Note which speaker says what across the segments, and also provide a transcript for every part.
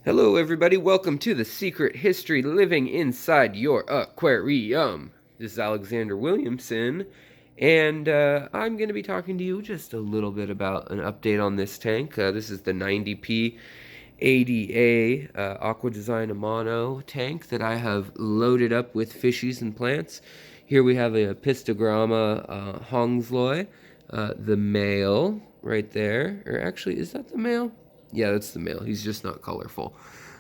Speaker 1: Hello, everybody. Welcome to the Secret History Living Inside Your Aquarium. This is Alexander Williamson, and I'm going to be talking to you just a little bit about an update on this tank. This is the 90p ADA Aqua Design Amano tank that I have loaded up with fishies and plants. Here we have a Pistogramma Hongsloi, the male right there. Or actually, is that the male? Yeah, that's the male. He's just not colorful.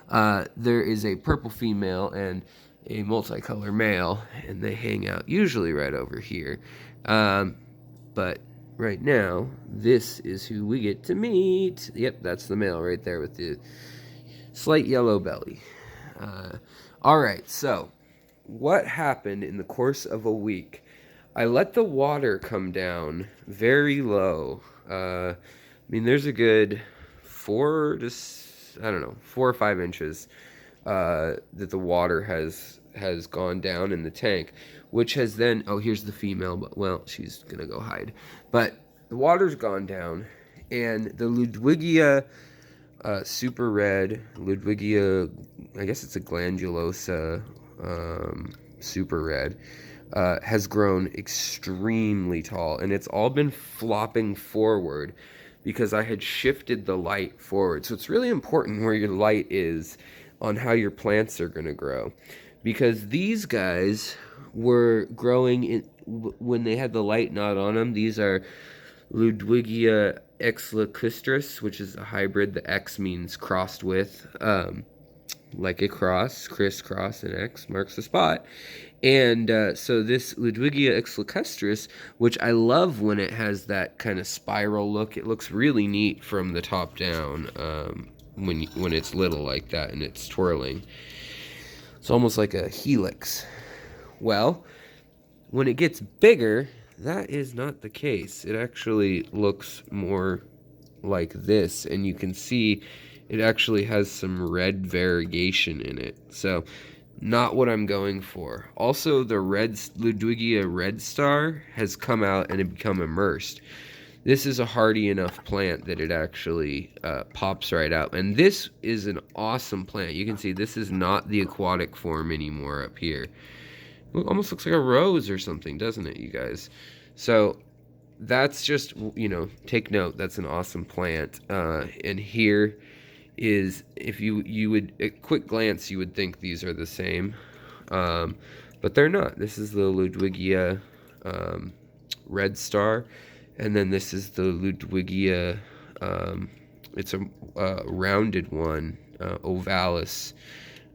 Speaker 1: There is a purple female and a multicolor male, and they hang out usually right over here. But right now, this is who we get to meet. Yep, that's the male right there with the slight yellow belly. All right, so what happened in the course of a week? I let the water come down very low. There's a good 4 or 5 inches that the water has gone down in the tank, which has then, oh, here's the female, but well, she's gonna go hide. But the water's gone down, and the Ludwigia super red, Ludwigia, I guess it's a glandulosa super red, has grown extremely tall, and it's all been flopping forward because I had shifted the light forward. So it's really important where your light is on how your plants are going to grow, because these guys were growing when they had the light not on them. These are Ludwigia exlacustris, which is a hybrid. The X means crossed with, like a cross, crisscross, and X marks the spot. And so this Ludwigia exlacustris, which I love when it has that kind of spiral look. It looks really neat from the top down when it's little like that and it's twirling. It's almost like a helix. Well, when it gets bigger, that is not the case. It actually looks more like this, and you can see it actually has some red variegation in it. So not what I'm going for. Also, the red Ludwigia Red Star has come out and become immersed. This is a hardy enough plant that it actually pops right out. And this is an awesome plant. You can see this is not the aquatic form anymore up here. It almost looks like a rose or something, doesn't it, you guys? So that's just, take note. That's an awesome plant. And here is, if you would, at quick glance, you would think these are the same. But they're not. This is the Ludwigia Red Star. And then this is the Ludwigia, it's a rounded one, ovalis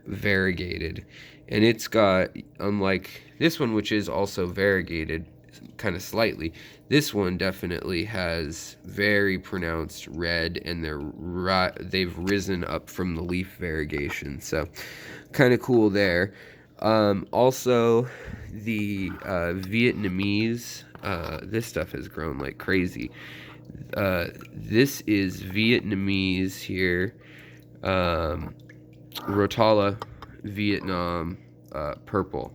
Speaker 1: variegated. And it's got, unlike this one, which is also variegated kind of slightly, this one definitely has very pronounced red, and they've risen up from the leaf variegation. So kind of cool there. Also, the Vietnamese, this stuff has grown like crazy. This is Vietnamese here, Rotala Vietnam purple.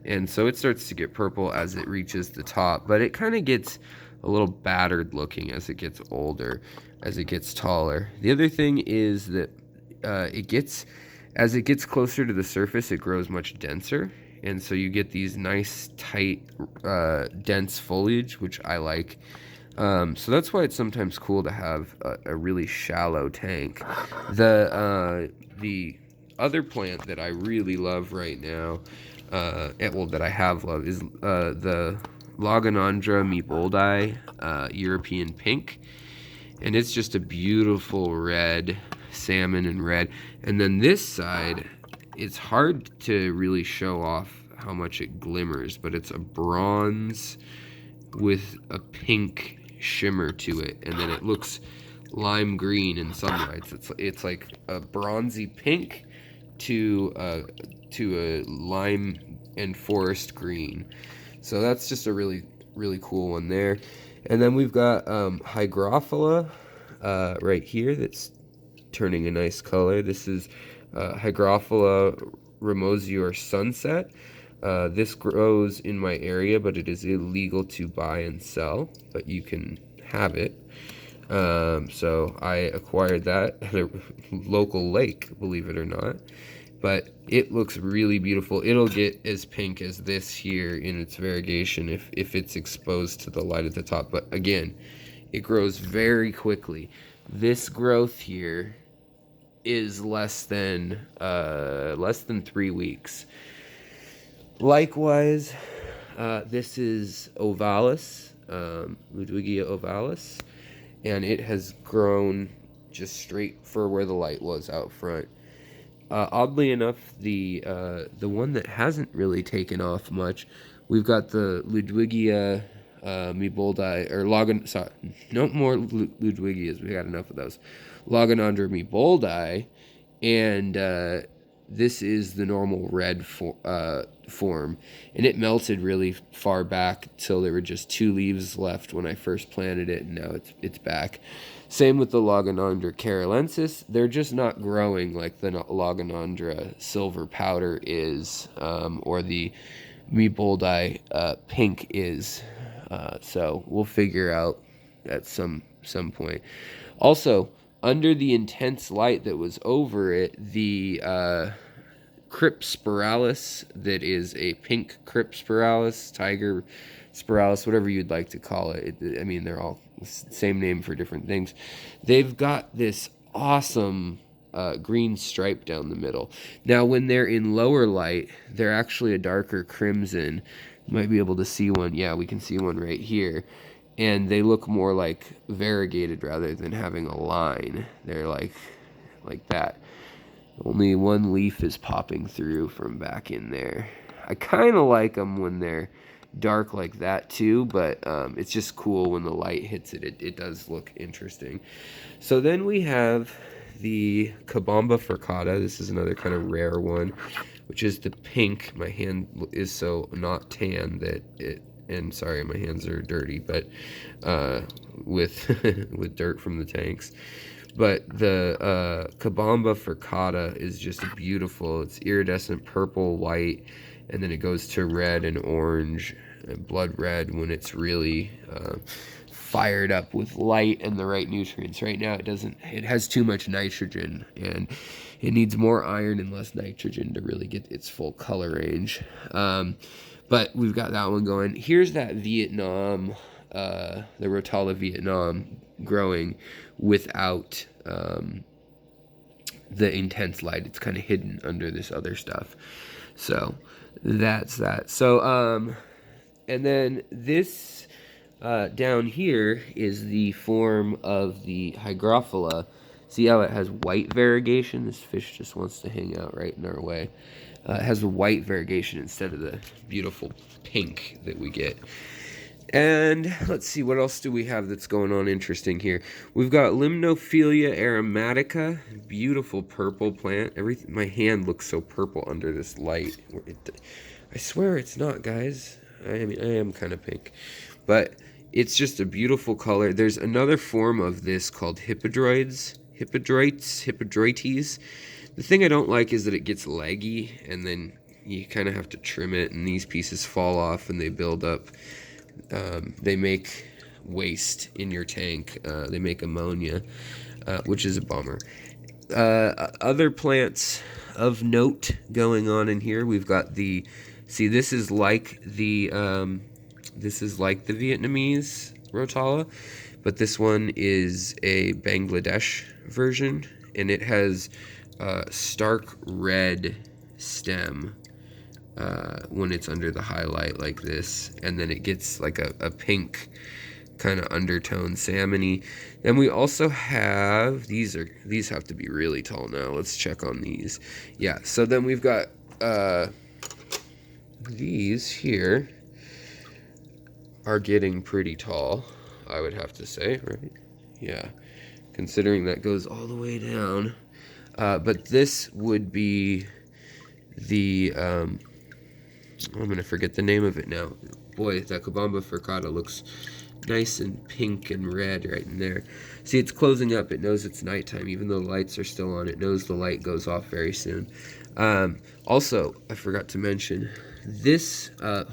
Speaker 1: And so it starts to get purple as it reaches the top, but it kind of gets a little battered looking as it gets older, as it gets taller. The other thing is that as it gets closer to the surface, it grows much denser. And so you get these nice, tight, dense foliage, which I like. So that's why it's sometimes cool to have a really shallow tank. The other plant that I really love right now, that I have loved, is the Logonandra meboldi European pink. And it's just a beautiful red, salmon and red. And then this side, it's hard to really show off how much it glimmers, but it's a bronze with a pink shimmer to it, and then it looks lime green in some lights. It's like a bronzy pink to a lime and forest green. So that's just a really, really cool one there. And then we've got Hygrophila right here that's turning a nice color. This is Hygrophila Ramosior Sunset. This grows in my area, but it is illegal to buy and sell, but you can have it. So I acquired that at a local lake, believe it or not. But it looks really beautiful. It'll get as pink as this here in its variegation if it's exposed to the light at the top. But again, it grows very quickly. This growth here is less than 3 weeks. Likewise, this is ovalis, Ludwigia ovalis, and it has grown just straight for where the light was out front. Oddly enough, the one that hasn't really taken off much, we've got the Ludwigia Miboldi, or Logan. Sorry, no more Ludwigias. We got enough of those. Loganandra Miboldi, and this is the normal red form, and it melted really far back till there were just 2 leaves left when I first planted it, and now it's back. Same with the Loganandra carolensis. They're just not growing like the Loganandra silver powder is, or the Miboldi pink is. So we'll figure out at some point. Also, under the intense light that was over it, the Crypspiralis, that is a pink Crypspiralis, tiger spiralis, whatever you'd like to call it. I mean, they're all the same name for different things. They've got this awesome green stripe down the middle. Now, when they're in lower light, they're actually a darker crimson. You might be able to see one. Yeah, we can see one right here. And they look more like variegated rather than having a line. They're like that. Only one leaf is popping through from back in there. I kind of like them when they're dark like that too, but it's just cool when the light hits it. It does look interesting. So then we have the Kabamba furcata. This is another kind of rare one, which is the pink. My hand is so not tan that it, and sorry, my hands are dirty, but with with dirt from the tanks. But the Kabamba furcata is just beautiful. It's iridescent purple, white, and then it goes to red and orange and blood red when it's really fired up with light and the right nutrients. Right now it has too much nitrogen, and it needs more iron and less nitrogen to really get its full color range. But we've got that one going. Here's that Vietnam, the Rotala Vietnam, growing without the intense light. It's kind of hidden under this other stuff. So that's that. So and then this down here is the form of the Hygrophila. See how it has white variegation? This fish just wants to hang out right in our way. It has a white variegation instead of the beautiful pink that we get. And let's see, what else do we have that's going on interesting here? We've got Limnophilia aromatica, beautiful purple plant. Everything, my hand looks so purple under this light. I swear it's not, guys. I mean, I am kind of pink, but it's just a beautiful color. There's another form of this called hippodroites. The thing I don't like is that it gets leggy, and then you kind of have to trim it, and these pieces fall off, and they build up. They make waste in your tank. They make ammonia, which is a bummer. Other plants of note going on in here. We've got the. See, this is like the Vietnamese Rotala, but this one is a Bangladesh version, and it has stark red stem when it's under the highlight like this, and then it gets like a pink kind of undertone salmony. Then we also have these have to be really tall now. Let's check on these. Yeah, so then we've got these here are getting pretty tall, I would have to say, right? Yeah, considering that goes all the way down. But this would be the I'm gonna forget the name of it now. Boy, that Kabamba furcata looks nice and pink and red right in there. See, it's closing up. It knows it's nighttime, even though the lights are still on. It knows the light goes off very soon. Also, I forgot to mention this the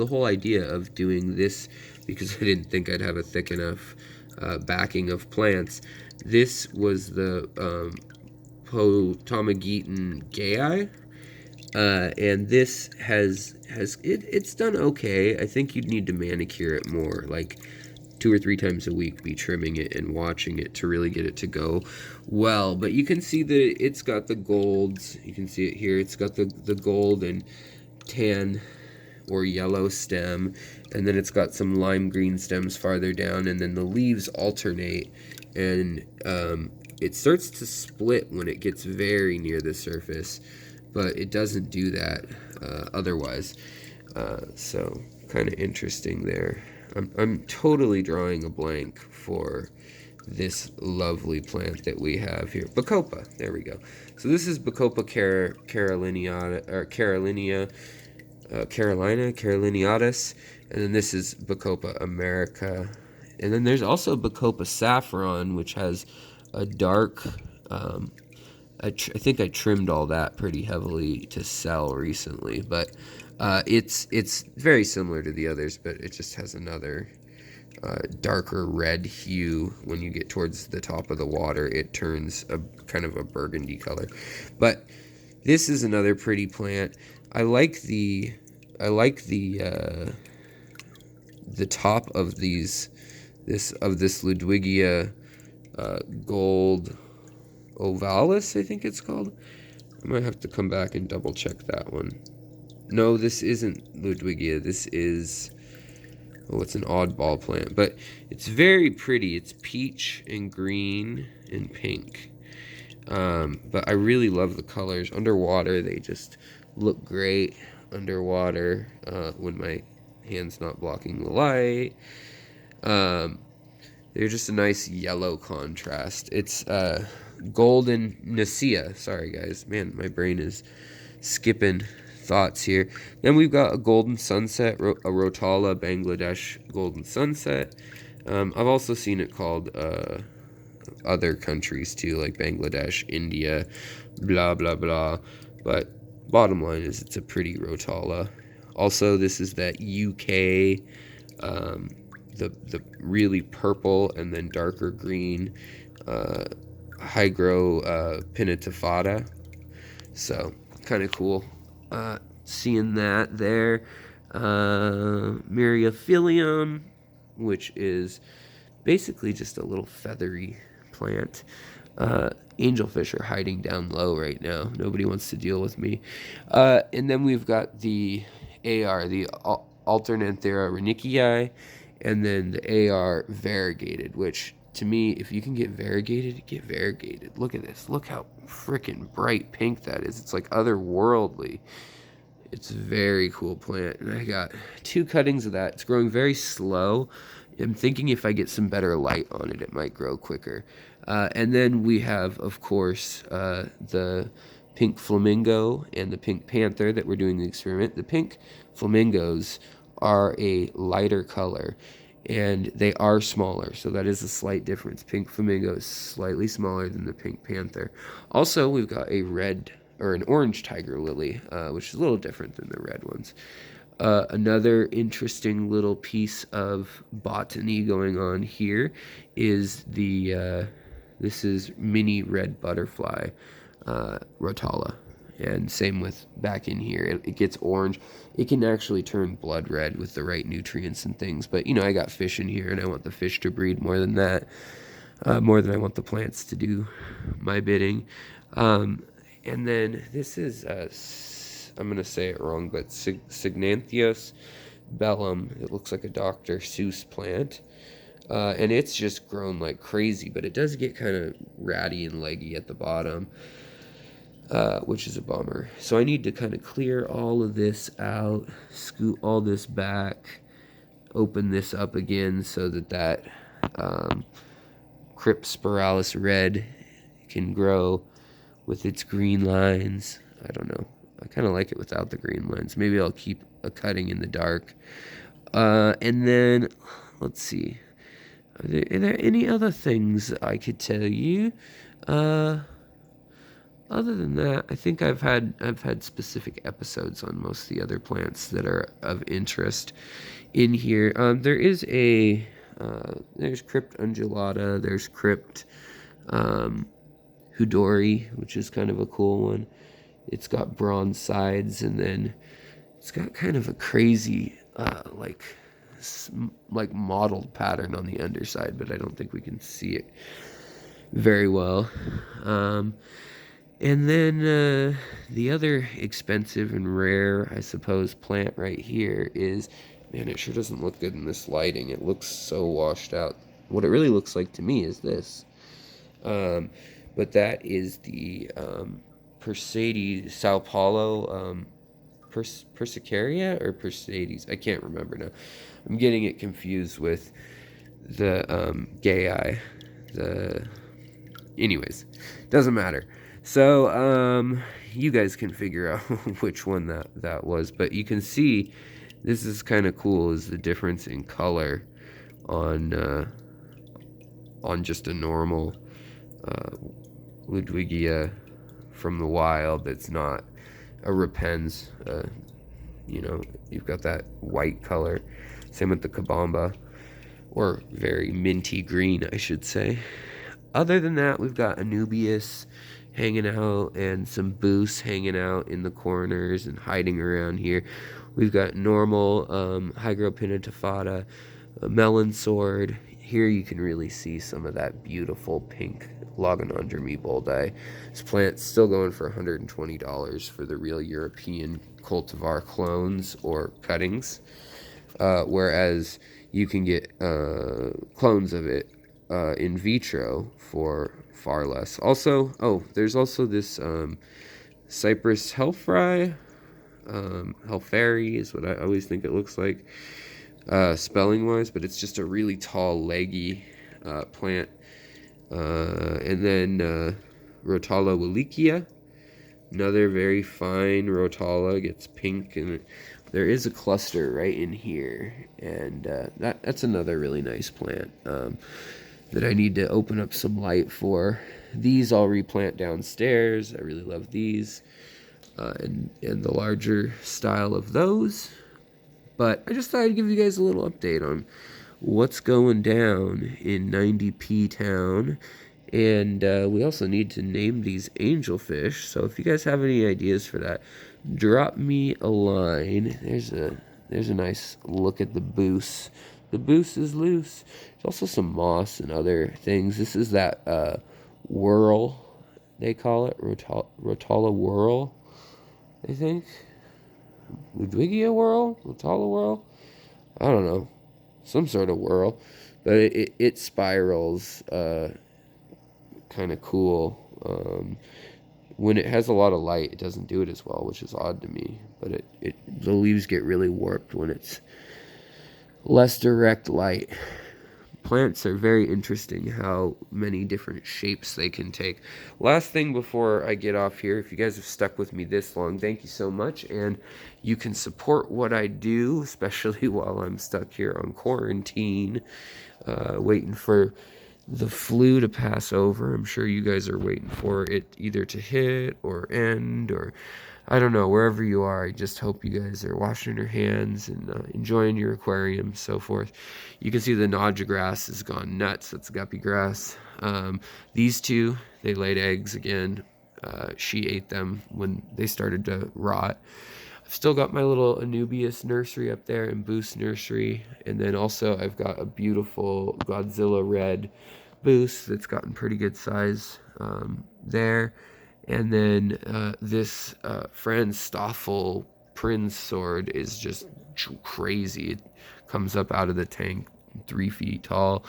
Speaker 1: whole idea of doing this, because I didn't think I'd have a thick enough backing of plants. This was the Potamogeton gayi, and this it's done okay. I think you'd need to manicure it more, like 2 or 3 times a week, be trimming it and watching it to really get it to go well. But you can see that it's got the golds. You can see it here. It's got the gold and tan or yellow stem, and then it's got some lime green stems farther down, and then the leaves alternate, and it starts to split when it gets very near the surface, but it doesn't do that otherwise. So kind of interesting there. I'm totally drawing a blank for this lovely plant that we have here. Bacopa, there we go. So this is Bacopa caroliniatus, and then this is Bacopa america. And then there's also Bacopa saffron, which has a dark, I think I trimmed all that pretty heavily to sell recently, but it's very similar to the others, but it just has another darker red hue. When you get towards the top of the water, it turns a kind of a burgundy color. But this is another pretty plant. I like the top of this Ludwigia gold ovalis, I think it's called. I might have to come back and double check that one. No, this isn't Ludwigia. This is, oh, it's an oddball plant, but it's very pretty. It's peach and green and pink. But I really love the colors. Underwater, they just look great underwater when my hand's not blocking the light. They're just a nice yellow contrast. It's golden Nicaea. Sorry, guys. Man, my brain is skipping thoughts here. Then we've got a golden sunset, a Rotala Bangladesh golden sunset. I've also seen it called other countries too, like Bangladesh, India, blah, blah, blah. But bottom line is it's a pretty Rotala. Also, this is that UK, the really purple and then darker green Hygro pinnatifada. So kind of cool seeing that there. Myriaphilium, which is basically just a little feathery plant. Angelfish are hiding down low right now. Nobody wants to deal with me. And then we've got the AR, the Alternanthera renickii, and then the AR variegated, which to me, if you can get variegated, get variegated. Look at this. Look how freaking bright pink that is. It's like otherworldly. It's a very cool plant. And I got 2 cuttings of that. It's growing very slow. I'm thinking if I get some better light on it, it might grow quicker. And then we have, of course, the pink flamingo and the pink panther that we're doing the experiment. The pink flamingos are a lighter color, and they are smaller, so that is a slight difference. Pink flamingo is slightly smaller than the pink panther. Also, we've got a red or an orange tiger lily, which is a little different than the red ones. Another interesting little piece of botany going on here is this is mini red butterfly Rotala. And same with back in here. It gets orange. It can actually turn blood red with the right nutrients and things. But, you know, I got fish in here, and I want the fish to breed more than that. More than I want the plants to do my bidding. And then this is, I'm going to say it wrong, but Signanthius bellum. It looks like a Dr. Seuss plant. And it's just grown like crazy, but it does get kind of ratty and leggy at the bottom. Which is a bummer. So I need to kind of clear all of this out, scoot all this back, open this up again so that Crypspiralis red can grow with its green lines. I don't know. I kind of like it without the green lines. Maybe I'll keep a cutting in the dark. And then, let's see. Are there any other things I could tell you? Other than that, I think I've had specific episodes on most of the other plants that are of interest in here. There is a There's Crypt undulata. There's Crypt Hudori, which is kind of a cool one. It's got bronze sides, and then it's got kind of a crazy, like mottled pattern on the underside, but I don't think we can see it very well. And then the other expensive and rare, I suppose, plant right here is, man, it sure doesn't look good in this lighting. It looks so washed out. What it really looks like to me is this. But that is the Perseides Sao Paulo Persicaria or Perseides. I can't remember now. I'm getting it confused with the Gay. Anyways, doesn't matter. So you guys can figure out which one that was, but you can see this is kind of cool. Is the difference in color on just a normal Ludwigia from the wild that's not a Repens. You know, you've got that white color. Same with the Kabamba, or very minty green, I should say. Other than that, we've got Anubias hanging out and some Boos hanging out in the corners and hiding around here. We've got normal Hygropinnatafata, Melon Sword. Here you can really see some of that beautiful pink Logonodrome boldi. This plant's still going for $120 for the real European cultivar clones or cuttings, whereas you can get clones of it in vitro for far less. Also, there's also this Cypress Hellfry, Hellfairy is what I always think it looks like, spelling wise, but it's just a really tall, leggy plant. And then Rotala Wallachia, another very fine Rotala, gets pink, and there is a cluster right in here, and that's another really nice plant that I need to open up some light for. These I'll replant downstairs. I really love these, and the larger style of those. But I just thought I'd give you guys a little update on what's going down in 90p Town. And we also need to name these angelfish. So if you guys have any ideas for that, drop me a line. There's a nice look at the Boos. The Boos is loose. There's also some moss and other things. This is that whirl, they call it, Rotala whirl, I think. Ludwigia whirl? Rotala whirl? I don't know. Some sort of whirl. But it spirals kind of cool. When it has a lot of light, it doesn't do it as well, which is odd to me. But the leaves get really warped when it's less direct light. Plants are very interesting, how many different shapes they can take. Last thing before I get off here, if you guys have stuck with me this long, thank you so much. And you can support what I do, especially while I'm stuck here on quarantine, waiting for the flu to pass over. I'm sure you guys are waiting for it either to hit or end, or I don't know, wherever you are. I just hope you guys are washing your hands and enjoying your aquarium, so forth. You can see the Naja grass has gone nuts. That's guppy grass. These two, they laid eggs again. She ate them when they started to rot. I've still got my little Anubias nursery up there and Boost nursery. And then also I've got a beautiful Godzilla red Boost that's gotten pretty good size there. And then this Franz Stoffel Prinz sword is just crazy. It comes up out of the tank 3 feet tall.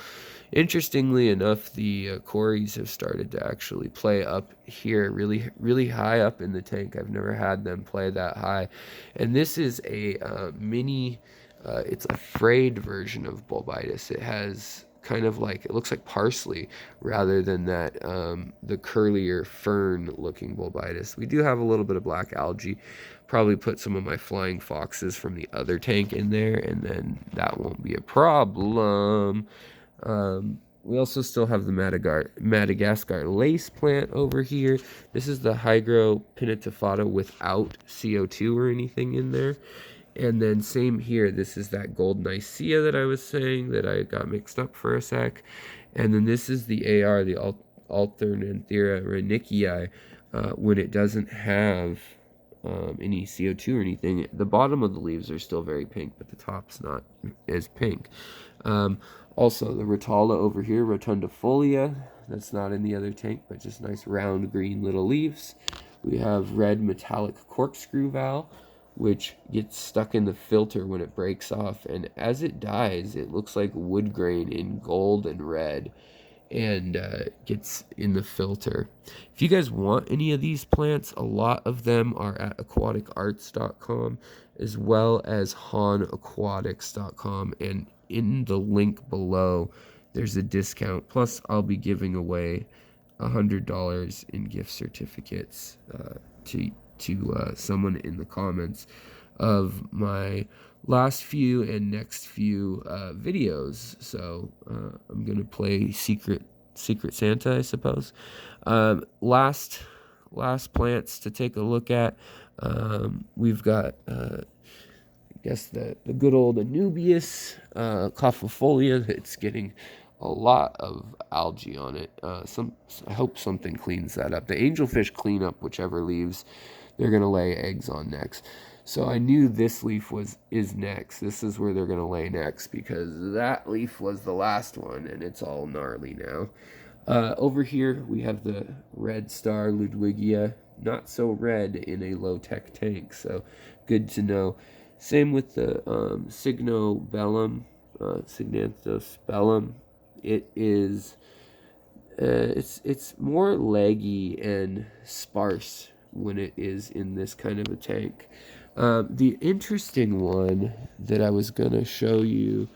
Speaker 1: Interestingly enough, the Cories have started to actually play up here, really, really high up in the tank. I've never had them play that high. And this is a mini, it's a frayed version of Bulbitis. It has kind of like, it looks like parsley rather than that the curlier fern looking Bulbitis. We do have a little bit of black algae. Probably put some of my flying foxes from the other tank in there, and then that won't be a problem. We also still have the Madagascar lace plant over here. This is the Hygropinnatafata without CO2 or anything in there. And then same here, this is that gold Nicaea that I was saying that I got mixed up for a sec. And then this is the AR, the Alternanthera renickii, when it doesn't have any CO2 or anything. The bottom of the leaves are still very pink, but the top's not as pink. Also, the Rotala over here, rotundifolia, that's not in the other tank, but just nice round green little leaves. We have red metallic corkscrew val, which gets stuck in the filter when it breaks off, and as it dies, it looks like wood grain in gold and red, and gets in the filter. If you guys want any of these plants, a lot of them are at aquaticarts.com as well as hanaquatics.com, and in the link below there's a discount, plus I'll be giving away $100 in gift certificates to someone in the comments of my last few and next few videos. So I'm gonna play Secret Santa, I suppose. Last plants to take a look at. We've got I guess the good old Anubias, Cophifolia. It's getting a lot of algae on it. I hope something cleans that up. The angelfish clean up whichever leaves they're gonna lay eggs on next. So I knew this leaf is next. This is where they're gonna lay next, because that leaf was the last one and it's all gnarly now. Over here we have the red star Ludwigia, not so red in a low-tech tank, so good to know. Same with the Signanthus bellum. It is it's more leggy and sparse when it is in this kind of a tank. The interesting one that I was gonna show you,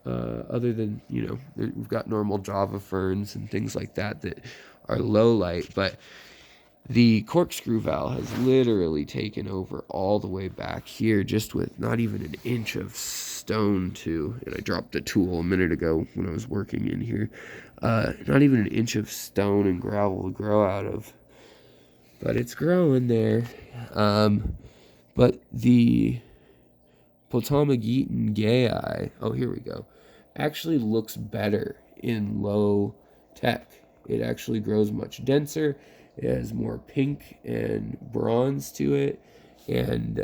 Speaker 1: other than, you know, we've got normal Java ferns and things like that that are low light, but the corkscrew val has literally taken over all the way back here, just with not even an inch of stone to, and I dropped the tool a minute ago when I was working in here, not even an inch of stone and gravel to grow out of, but it's growing there. But the Potamogeton gayi, oh, here we go, actually looks better in low tech. It actually grows much denser. It has more pink and bronze to it. And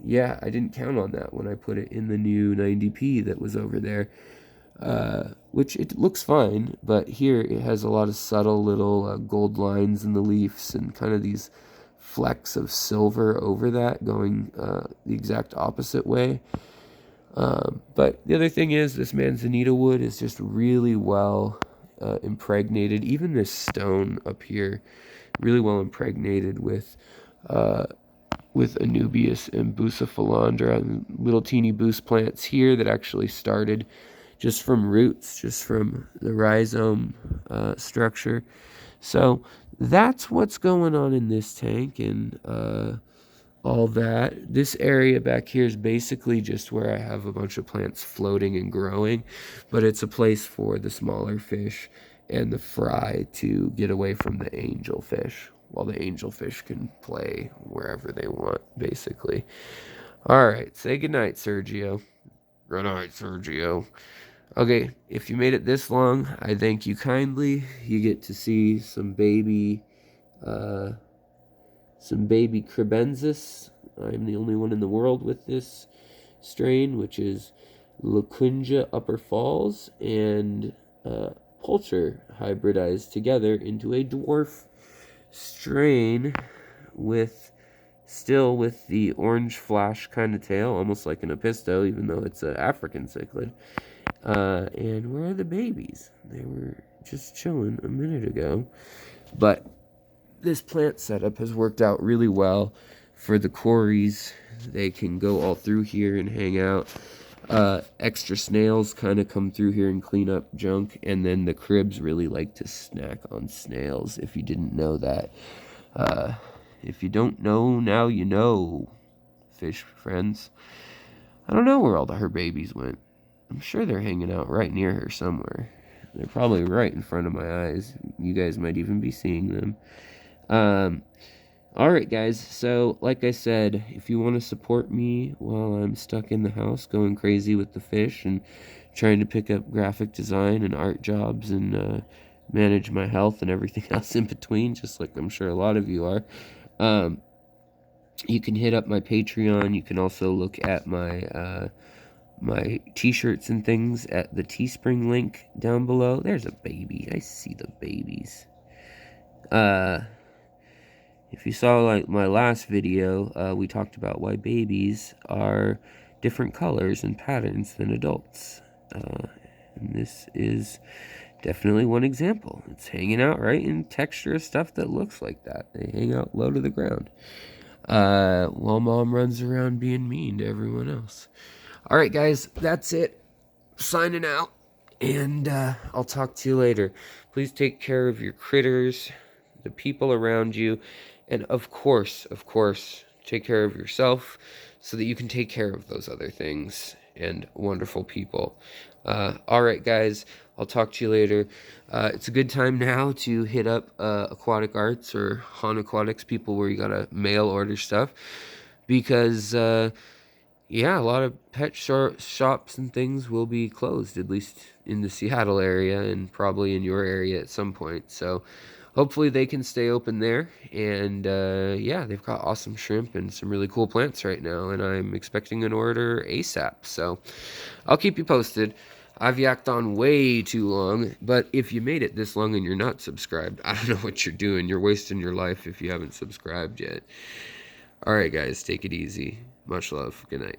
Speaker 1: yeah, I didn't count on that when I put it in the new 90p that was over there, which it looks fine, but here it has a lot of subtle little gold lines in the leaves and kind of these flecks of silver over that going the exact opposite way. But the other thing is, this manzanita wood is just really well impregnated. Even this stone up here, really well impregnated with Anubias and Bucephalandra, and little teeny boost plants here that actually started just from roots, just from the rhizome structure. So that's what's going on in this tank, and all that. This area back here is basically just where I have a bunch of plants floating and growing, but it's a place for the smaller fish and the fry to get away from the angelfish, while the angelfish can play wherever they want, basically. All right, say goodnight, Sergio. Good night, Sergio. Okay, if you made it this long, I thank you kindly. You get to see some baby cribensis. I'm the only one in the world with this strain, which is Lacungia Upper Falls and Pulcher hybridized together into a dwarf strain still with the orange flash kind of tail, almost like an Episto, even though it's an African cichlid. And where are the babies? They were just chilling a minute ago. But this plant setup has worked out really well for the quarries. They can go all through here and hang out. Extra snails kind of come through here and clean up junk, and then the cribs really like to snack on snails, if you didn't know that. If you don't know, now you know, fish friends. I don't know where all her babies went. I'm sure they're hanging out right near her somewhere. They're probably right in front of my eyes. You guys might even be seeing them. Alright guys, so like I said, if you want to support me while I'm stuck in the house going crazy with the fish and trying to pick up graphic design and art jobs and manage my health and everything else in between, just like I'm sure a lot of you are, you can hit up my Patreon. You can also look at my t-shirts and things at the Teespring link down below. There's a baby. I see the babies. If you saw like my last video, we talked about why babies are different colors and patterns than adults. And this is definitely one example. It's hanging out right in texture of stuff that looks like that. They hang out low to the ground. While mom runs around being mean to everyone else. Alright guys, that's it. Signing out. And I'll talk to you later. Please take care of your critters, the people around you, and of course, take care of yourself so that you can take care of those other things and wonderful people. Alright guys, I'll talk to you later. It's a good time now to hit up Aquatic Arts or Han Aquatics, people where you gotta mail order stuff, because yeah, a lot of pet shops and things will be closed, at least in the Seattle area and probably in your area at some point. So hopefully they can stay open there. And yeah, they've got awesome shrimp and some really cool plants right now. And I'm expecting an order ASAP. So I'll keep you posted. I've yacked on way too long, but if you made it this long and you're not subscribed, I don't know what you're doing. You're wasting your life if you haven't subscribed yet. All right, guys, take it easy. Much love. Good night.